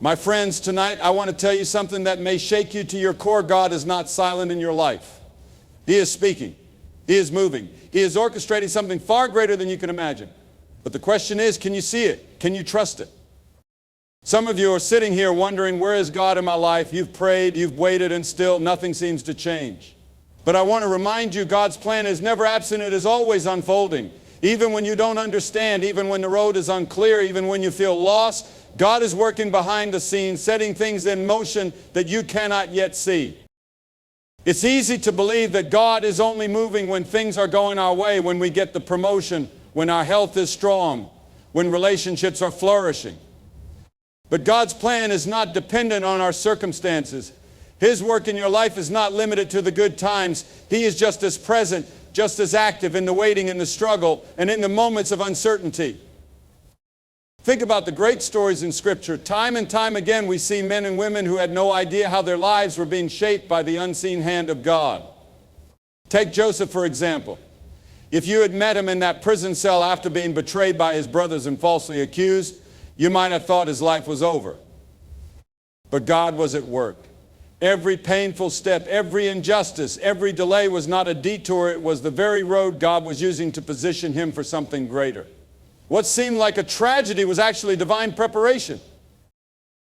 My friends, tonight I want to tell you something that may shake you to your core. God is not silent in your life. He is speaking. He is moving. He is orchestrating something far greater than you can imagine. But the question is, can you see it? Can you trust it? Some of you are sitting here wondering, where is God in my life? You've prayed, you've waited, and still nothing seems to change. But I want to remind you, God's plan is never absent. It is always unfolding. Even when you don't understand, even when the road is unclear, even when you feel lost, God is working behind the scenes, setting things in motion that you cannot yet see. It's easy to believe that God is only moving when things are going our way, when we get the promotion, when our health is strong, when relationships are flourishing. But God's plan is not dependent on our circumstances. His work in your life is not limited to the good times. He is just as present, just as active in the waiting and the struggle and in the moments of uncertainty. Think about the great stories in Scripture. Time and time again we see men and women who had no idea how their lives were being shaped by the unseen hand of God. Take Joseph, for example. If you had met him in that prison cell after being betrayed by his brothers and falsely accused, you might have thought his life was over. But God was at work. Every painful step, every injustice, every delay was not a detour. It was the very road God was using to position him for something greater. What seemed like a tragedy was actually divine preparation.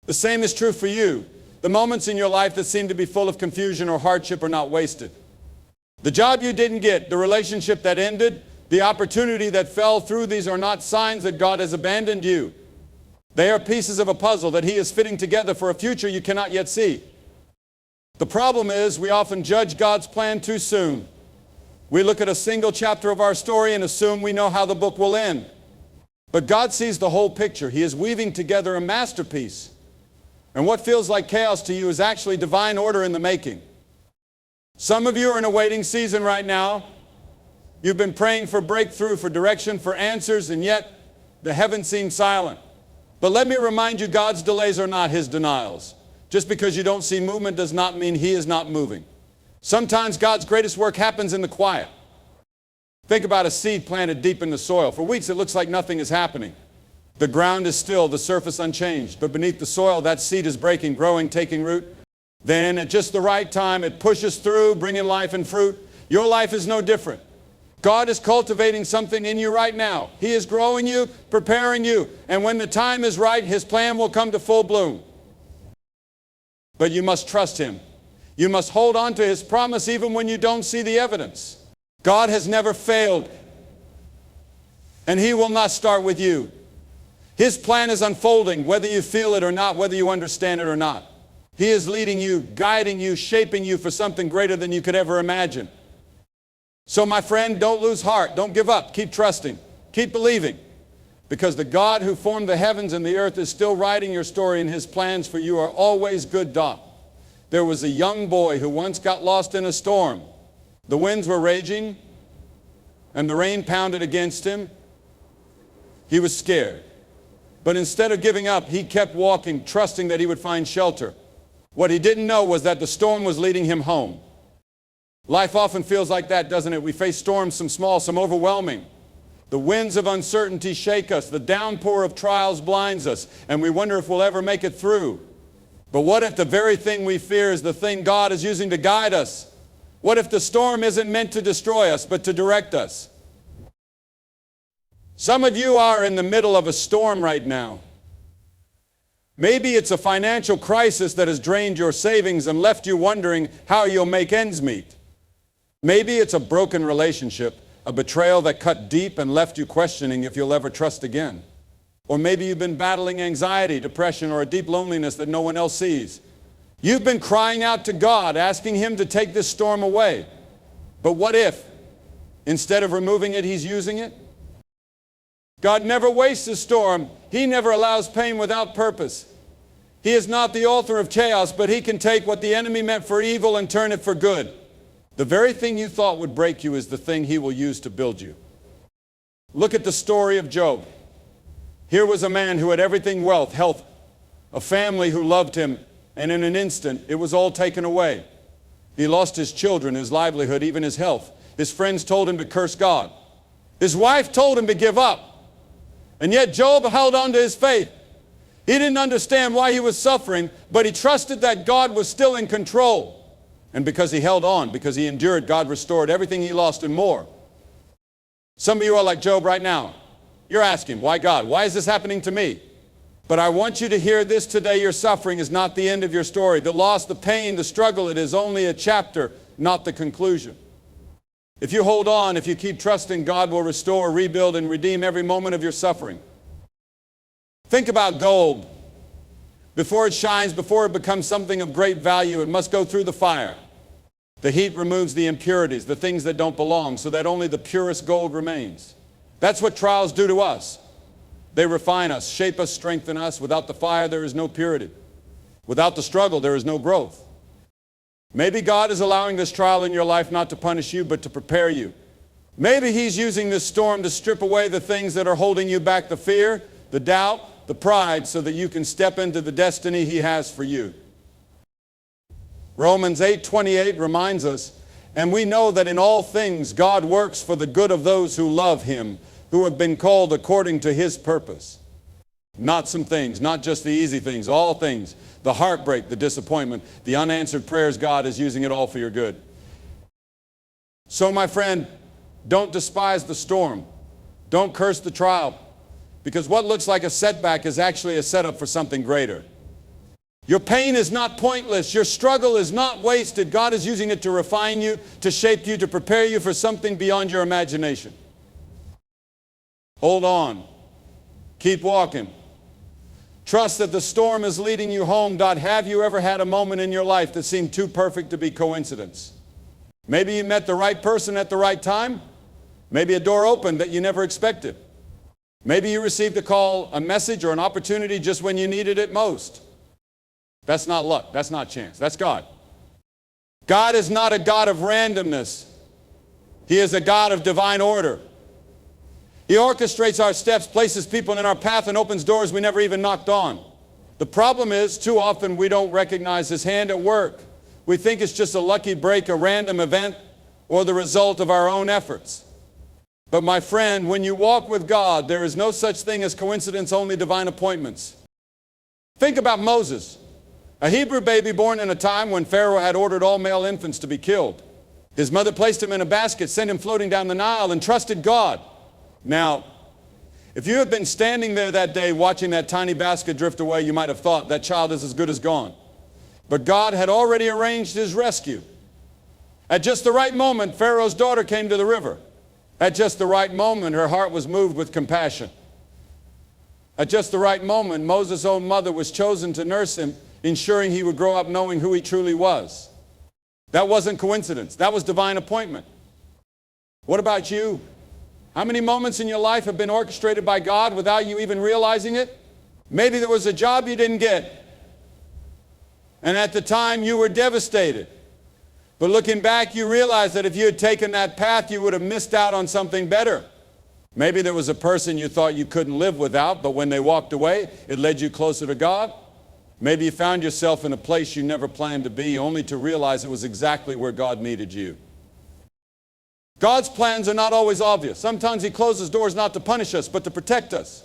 The same is true for you. The moments in your life that seem to be full of confusion or hardship are not wasted. The job you didn't get, the relationship that ended, the opportunity that fell through, these are not signs that God has abandoned you. They are pieces of a puzzle that He is fitting together for a future you cannot yet see. The problem is we often judge God's plan too soon. We look at a single chapter of our story and assume we know how the book will end. But God sees the whole picture. He is weaving together a masterpiece. And what feels like chaos to you is actually divine order in the making. Some of you are in a waiting season right now. You've been praying for breakthrough, for direction, for answers, and yet the heavens seem silent. But let me remind you, God's delays are not His denials. Just because you don't see movement does not mean He is not moving. Sometimes God's greatest work happens in the quiet. Think about a seed planted deep in the soil. For weeks it looks like nothing is happening. The ground is still, the surface unchanged. But beneath the soil, that seed is breaking, growing, taking root. Then at just the right time, it pushes through, bringing life and fruit. Your life is no different. God is cultivating something in you right now. He is growing you, preparing you. And when the time is right, His plan will come to full bloom. But you must trust Him. You must hold on to His promise even when you don't see the evidence. God has never failed, and He will not start with you. His plan is unfolding, whether you feel it or not, whether you understand it or not. He is leading you, guiding you, shaping you for something greater than you could ever imagine. So my friend, don't lose heart. Don't give up. Keep trusting. Keep believing. Because the God who formed the heavens and the earth is still writing your story, and His plans for you are always good, Doc. There was a young boy who once got lost in a storm. The winds were raging, and the rain pounded against him. He was scared. But instead of giving up, he kept walking, trusting that he would find shelter. What he didn't know was that the storm was leading him home. Life often feels like that, doesn't it? We face storms, some small, some overwhelming. The winds of uncertainty shake us. The downpour of trials blinds us, and we wonder if we'll ever make it through. But what if the very thing we fear is the thing God is using to guide us? What if the storm isn't meant to destroy us, but to direct us? Some of you are in the middle of a storm right now. Maybe it's a financial crisis that has drained your savings and left you wondering how you'll make ends meet. Maybe it's a broken relationship, a betrayal that cut deep and left you questioning if you'll ever trust again. Or maybe you've been battling anxiety, depression, or a deep loneliness that no one else sees. You've been crying out to God, asking Him to take this storm away. But what if, instead of removing it, He's using it? God never wastes a storm. He never allows pain without purpose. He is not the author of chaos, but He can take what the enemy meant for evil and turn it for good. The very thing you thought would break you is the thing He will use to build you. Look at the story of Job. Here was a man who had everything: wealth, health, a family who loved him, and in an instant, it was all taken away. He lost his children, his livelihood, even his health. His friends told him to curse God. His wife told him to give up. And yet Job held on to his faith. He didn't understand why he was suffering, but he trusted that God was still in control. And because he held on, because he endured, God restored everything he lost and more. Some of you are like Job right now. You're asking, why God? Why is this happening to me? But I want you to hear this today. Your suffering is not the end of your story. The loss, the pain, the struggle, it is only a chapter, not the conclusion. If you hold on, if you keep trusting, God will restore, rebuild, and redeem every moment of your suffering. Think about gold. Before it shines, before it becomes something of great value, it must go through the fire. The heat removes the impurities, the things that don't belong, so that only the purest gold remains. That's what trials do to us. They refine us, shape us, strengthen us. Without the fire, there is no purity. Without the struggle, there is no growth. Maybe God is allowing this trial in your life not to punish you, but to prepare you. Maybe He's using this storm to strip away the things that are holding you back, the fear, the doubt, the pride, so that you can step into the destiny He has for you. Romans 8:28 reminds us, and we know that in all things God works for the good of those who love Him, who have been called according to His purpose. Not some things, not just the easy things, all things. The heartbreak, the disappointment, the unanswered prayers, God is using it all for your good. So my friend, don't despise the storm. Don't curse the trial. Because what looks like a setback is actually a setup for something greater. Your pain is not pointless. Your struggle is not wasted. God is using it to refine you, to shape you, to prepare you for something beyond your imagination. Hold on. Keep walking. Trust that the storm is leading you home. Have you ever had a moment in your life that seemed too perfect to be coincidence? Maybe you met the right person at the right time. Maybe a door opened that you never expected. Maybe you received a call, a message, or an opportunity just when you needed it most. That's not luck. That's not chance. That's God. God is not a God of randomness. He is a God of divine order. He orchestrates our steps, places people in our path, and opens doors we never even knocked on. The problem is, too often we don't recognize His hand at work. We think it's just a lucky break, a random event, or the result of our own efforts. But my friend, when you walk with God, there is no such thing as coincidence, only divine appointments. Think about Moses, a Hebrew baby born in a time when Pharaoh had ordered all male infants to be killed. His mother placed him in a basket, sent him floating down the Nile, and trusted God. Now, if you had been standing there that day watching that tiny basket drift away, you might have thought that child is as good as gone. But God had already arranged his rescue. At just the right moment, Pharaoh's daughter came to the river. At just the right moment, her heart was moved with compassion. At just the right moment, Moses' own mother was chosen to nurse him, ensuring he would grow up knowing who he truly was. That wasn't coincidence. That was divine appointment. What about you? How many moments in your life have been orchestrated by God without you even realizing it? Maybe there was a job you didn't get, and at the time you were devastated. But looking back, you realize that if you had taken that path, you would have missed out on something better. Maybe there was a person you thought you couldn't live without, but when they walked away, it led you closer to God. Maybe you found yourself in a place you never planned to be, only to realize it was exactly where God needed you. God's plans are not always obvious. Sometimes He closes doors not to punish us, but to protect us.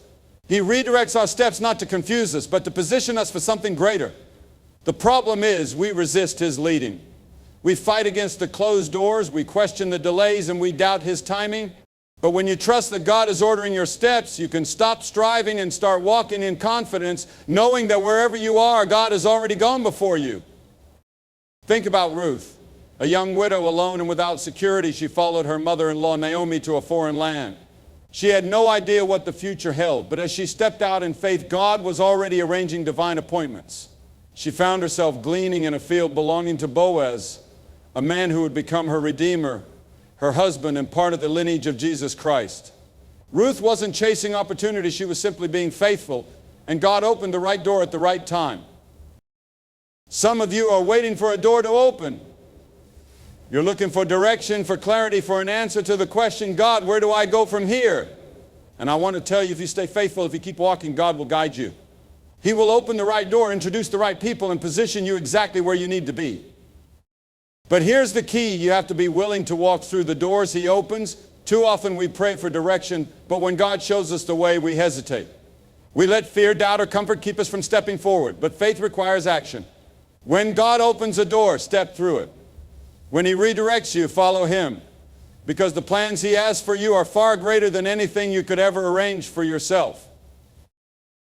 He redirects our steps not to confuse us, but to position us for something greater. The problem is we resist His leading. We fight against the closed doors, we question the delays, and we doubt His timing. But when you trust that God is ordering your steps, you can stop striving and start walking in confidence, knowing that wherever you are, God has already gone before you. Think about Ruth. A young widow, alone and without security, she followed her mother-in-law Naomi to a foreign land. She had no idea what the future held, but as she stepped out in faith, God was already arranging divine appointments. She found herself gleaning in a field belonging to Boaz, a man who would become her redeemer, her husband, and part of the lineage of Jesus Christ. Ruth wasn't chasing opportunity, she was simply being faithful, and God opened the right door at the right time. Some of you are waiting for a door to open. You're looking for direction, for clarity, for an answer to the question, God, where do I go from here? And I want to tell you, if you stay faithful, if you keep walking, God will guide you. He will open the right door, introduce the right people, and position you exactly where you need to be. But here's the key. You have to be willing to walk through the doors He opens. Too often we pray for direction, but when God shows us the way, we hesitate. We let fear, doubt, or comfort keep us from stepping forward, but faith requires action. When God opens a door, step through it. When He redirects you, follow Him, because the plans He has for you are far greater than anything you could ever arrange for yourself.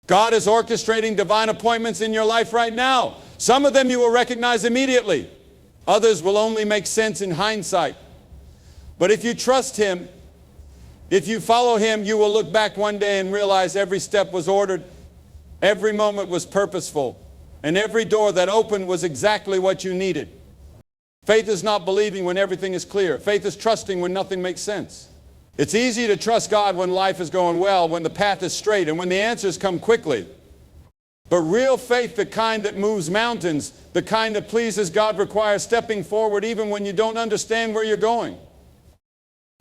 God is orchestrating divine appointments in your life right now. Some of them you will recognize immediately. Others will only make sense in hindsight. But if you trust Him, if you follow Him, you will look back one day and realize every step was ordered, every moment was purposeful, and every door that opened was exactly what you needed. Faith is not believing when everything is clear. Faith is trusting when nothing makes sense. It's easy to trust God when life is going well, when the path is straight, and when the answers come quickly. But real faith, the kind that moves mountains, the kind that pleases God, requires stepping forward even when you don't understand where you're going.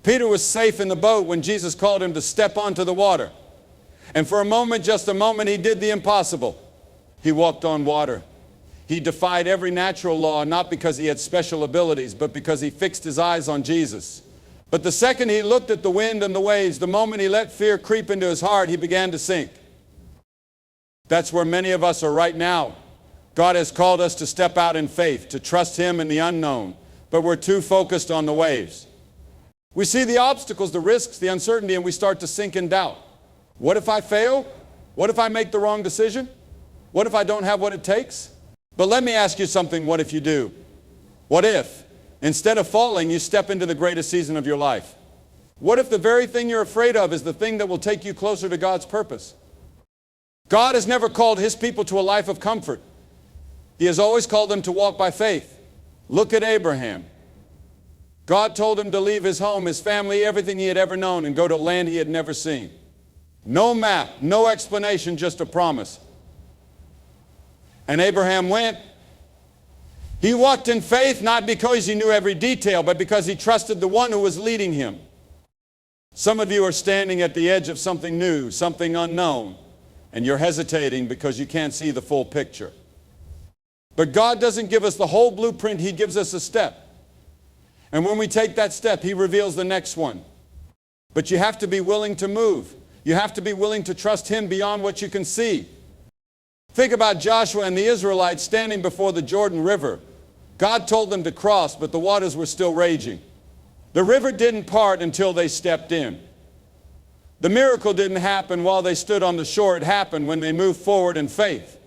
Peter was safe in the boat when Jesus called him to step onto the water. And for a moment, just a moment, he did the impossible. He walked on water. He defied every natural law, not because he had special abilities, but because he fixed his eyes on Jesus. But the second he looked at the wind and the waves, the moment he let fear creep into his heart, he began to sink. That's where many of us are right now. God has called us to step out in faith, to trust Him in the unknown, but we're too focused on the waves. We see the obstacles, the risks, the uncertainty, and we start to sink in doubt. What if I fail? What if I make the wrong decision? What if I don't have what it takes? But let me ask you something, what if you do? What if, instead of falling, you step into the greatest season of your life? What if the very thing you're afraid of is the thing that will take you closer to God's purpose? God has never called His people to a life of comfort. He has always called them to walk by faith. Look at Abraham. God told him to leave his home, his family, everything he had ever known, and go to land he had never seen. No map, no explanation, just a promise. And Abraham went. He walked in faith not because he knew every detail, but because he trusted the one who was leading him. Some of you are standing at the edge of something new, something unknown, and you're hesitating because you can't see the full picture. But God doesn't give us the whole blueprint, He gives us a step. And when we take that step, He reveals the next one. But you have to be willing to move. You have to be willing to trust Him beyond what you can see. Think about Joshua and the Israelites standing before the Jordan River. God told them to cross, but the waters were still raging. The river didn't part until they stepped in. The miracle didn't happen while they stood on the shore. It happened when they moved forward in faith.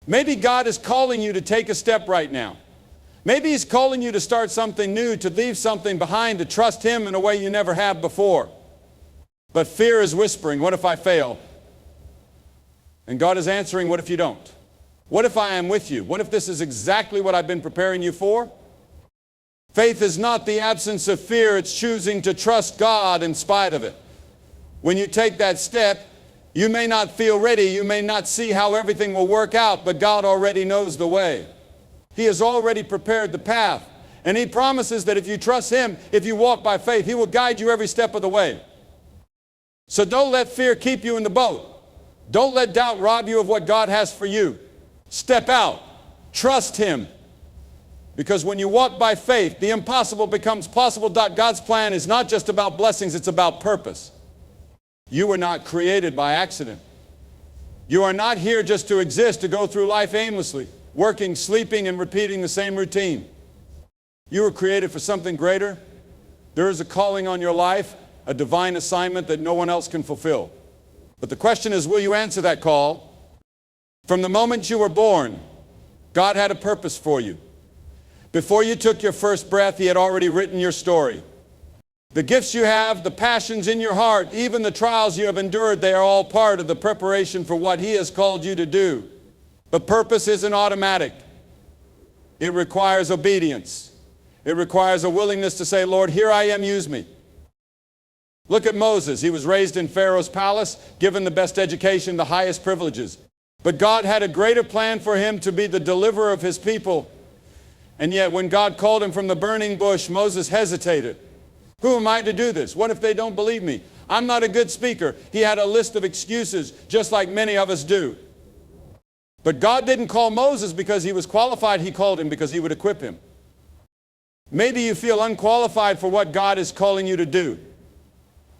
Maybe God is calling you to take a step right now. Maybe He's calling you to start something new, to leave something behind, to trust Him in a way you never have before. But fear is whispering, what if I fail? And God is answering, what if you don't? What if I am with you? What if this is exactly what I've been preparing you for? Faith is not the absence of fear, it's choosing to trust God in spite of it. When you take that step, you may not feel ready, you may not see how everything will work out, but God already knows the way. He has already prepared the path. And He promises that if you trust Him, if you walk by faith, He will guide you every step of the way. So don't let fear keep you in the boat. Don't let doubt rob you of what God has for you. Step out. Trust Him. Because when you walk by faith, the impossible becomes possible. God's plan is not just about blessings, it's about purpose. You were not created by accident. You are not here just to exist, to go through life aimlessly, working, sleeping, and repeating the same routine. You were created for something greater. There is a calling on your life, a divine assignment that no one else can fulfill. But the question is, will you answer that call? From the moment you were born, God had a purpose for you. Before you took your first breath, He had already written your story. The gifts you have, the passions in your heart, even the trials you have endured, they are all part of the preparation for what He has called you to do. But purpose isn't automatic. It requires obedience. It requires a willingness to say, Lord, here I am, use me. Look at Moses. He was raised in Pharaoh's palace, given the best education, the highest privileges. But God had a greater plan for him to be the deliverer of His people. And yet when God called him from the burning bush, Moses hesitated. Who am I to do this? What if they don't believe me? I'm not a good speaker. He had a list of excuses, just like many of us do. But God didn't call Moses because he was qualified. He called him because He would equip him. Maybe you feel unqualified for what God is calling you to do.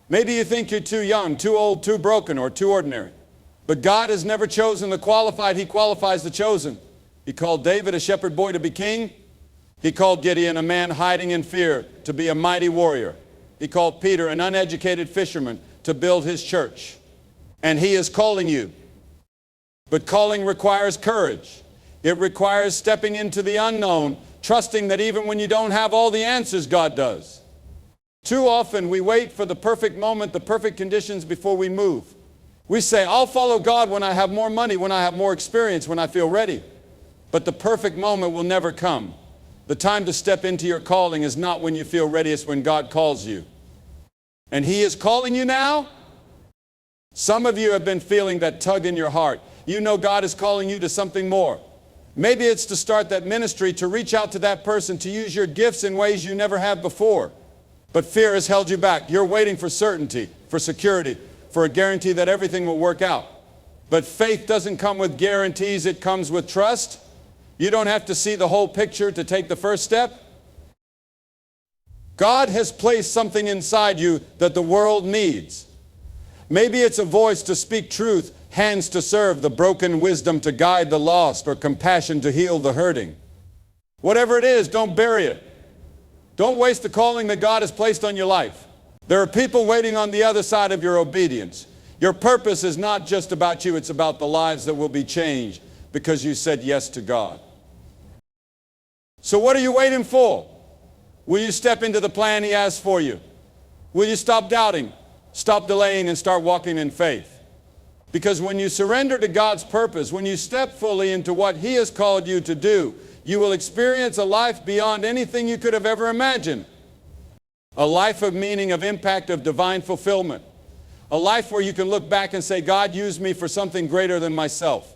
Maybe you think you're too young, too old, too broken, or too ordinary. But God has never chosen the qualified. He qualifies the chosen. He called David a shepherd boy to be king. He called Gideon a man hiding in fear to be a mighty warrior. He called Peter an uneducated fisherman to build his church. And he is calling you. But calling requires courage. It requires stepping into the unknown, trusting that even when you don't have all the answers, God does. Too often we wait for the perfect moment, the perfect conditions before we move. We say, I'll follow God when I have more money, when I have more experience, when I feel ready. But the perfect moment will never come. The time to step into your calling is not when you feel ready, it's when God calls you. And He is calling you now. Some of you have been feeling that tug in your heart. You know God is calling you to something more. Maybe it's to start that ministry, to reach out to that person, to use your gifts in ways you never have before. But fear has held you back. You're waiting for certainty, for security, for a guarantee that everything will work out. But faith doesn't come with guarantees, it comes with trust. You don't have to see the whole picture to take the first step. God has placed something inside you that the world needs. Maybe it's a voice to speak truth, hands to serve the broken, wisdom to guide the lost, or compassion to heal the hurting. Whatever it is, don't bury it. Don't waste the calling that God has placed on your life. There are people waiting on the other side of your obedience. Your purpose is not just about you, it's about the lives that will be changed because you said yes to God. So what are you waiting for? Will you step into the plan He has for you? Will you stop doubting, stop delaying, and start walking in faith? Because when you surrender to God's purpose, when you step fully into what He has called you to do, you will experience a life beyond anything you could have ever imagined. A life of meaning, of impact, of divine fulfillment. A life where you can look back and say, God used me for something greater than myself.